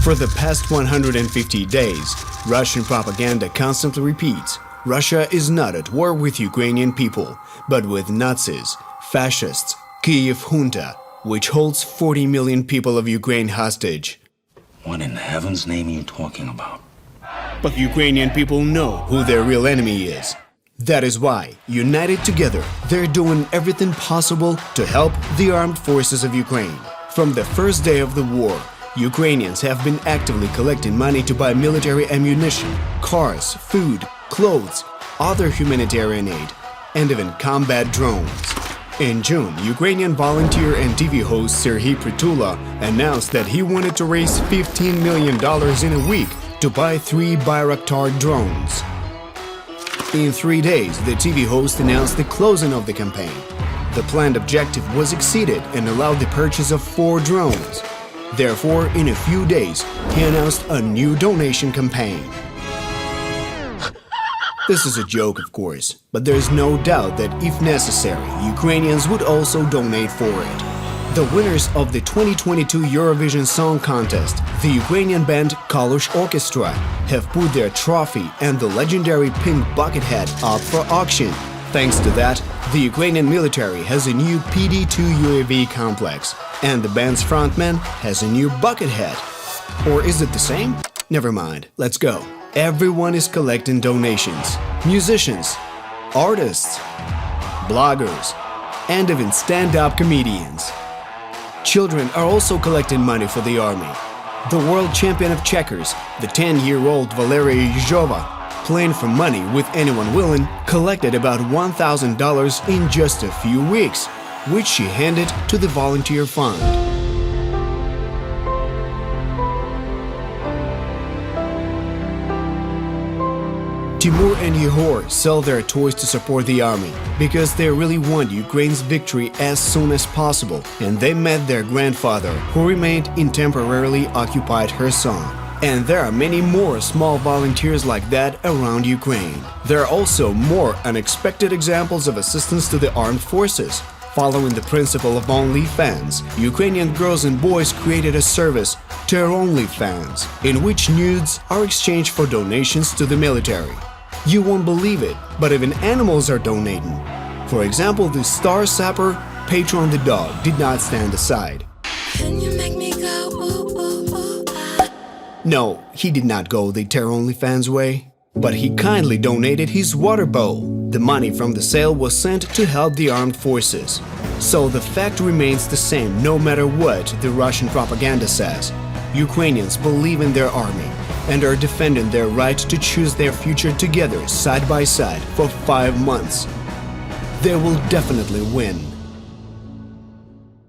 For the past 150 days, Russian propaganda constantly repeats, Russia is not at war with Ukrainian people, but with Nazis, fascists, Kiev junta, which holds 40 million people of Ukraine hostage. What in heaven's name are you talking about? But Ukrainian people know who their real enemy is. That is why, united together, they're doing everything possible to help the armed forces of Ukraine. From the first day of the war, Ukrainians have been actively collecting money to buy military ammunition, cars, food, clothes, other humanitarian aid, and even combat drones. In June, Ukrainian volunteer and TV host Serhiy Pritula announced that he wanted to raise $15 million in a week to buy 3 Bayraktar drones. In 3 days, the TV host announced the closing of the campaign. The planned objective was exceeded and allowed the purchase of 4 drones. Therefore, in a few days, he announced a new donation campaign. This is a joke, of course, but there is no doubt that if necessary, Ukrainians would also donate for it. The winners of the 2022 Eurovision Song Contest, the Ukrainian band Kalush Orchestra, have put their trophy and the legendary pink bucket hat up for auction. Thanks to that, the Ukrainian military has a new PD-2 UAV complex, and the band's frontman has a new bucket hat. Or is it the same? Never mind, let's go. Everyone is collecting donations. Musicians, artists, bloggers, and even stand-up comedians. Children are also collecting money for the army. The world champion of checkers, the 10-year-old Valeria Yuzhova, playing for money with anyone willing, collected about $1,000 in just a few weeks, which she handed to the volunteer fund. Timur and Yehor sell their toys to support the army because they really want Ukraine's victory as soon as possible, and they met their grandfather, who remained in temporarily occupied Kherson. And there are many more small volunteers like that around Ukraine. There are also more unexpected examples of assistance to the armed forces. Following the principle of OnlyFans, Ukrainian girls and boys created a service, Ter OnlyFans, in which nudes are exchanged for donations to the military. You won't believe it, but even animals are donating. For example, the star sapper Patron the dog did not stand aside. Can you make me go ooh, ooh, ooh, ah? No, he did not go the Ter OnlyFans way, but he kindly donated his water bowl. The money from the sale was sent to help the armed forces. So the fact remains the same no matter what the Russian propaganda says. Ukrainians believe in their army and are defending their right to choose their future together side by side for 5 months. They will definitely win.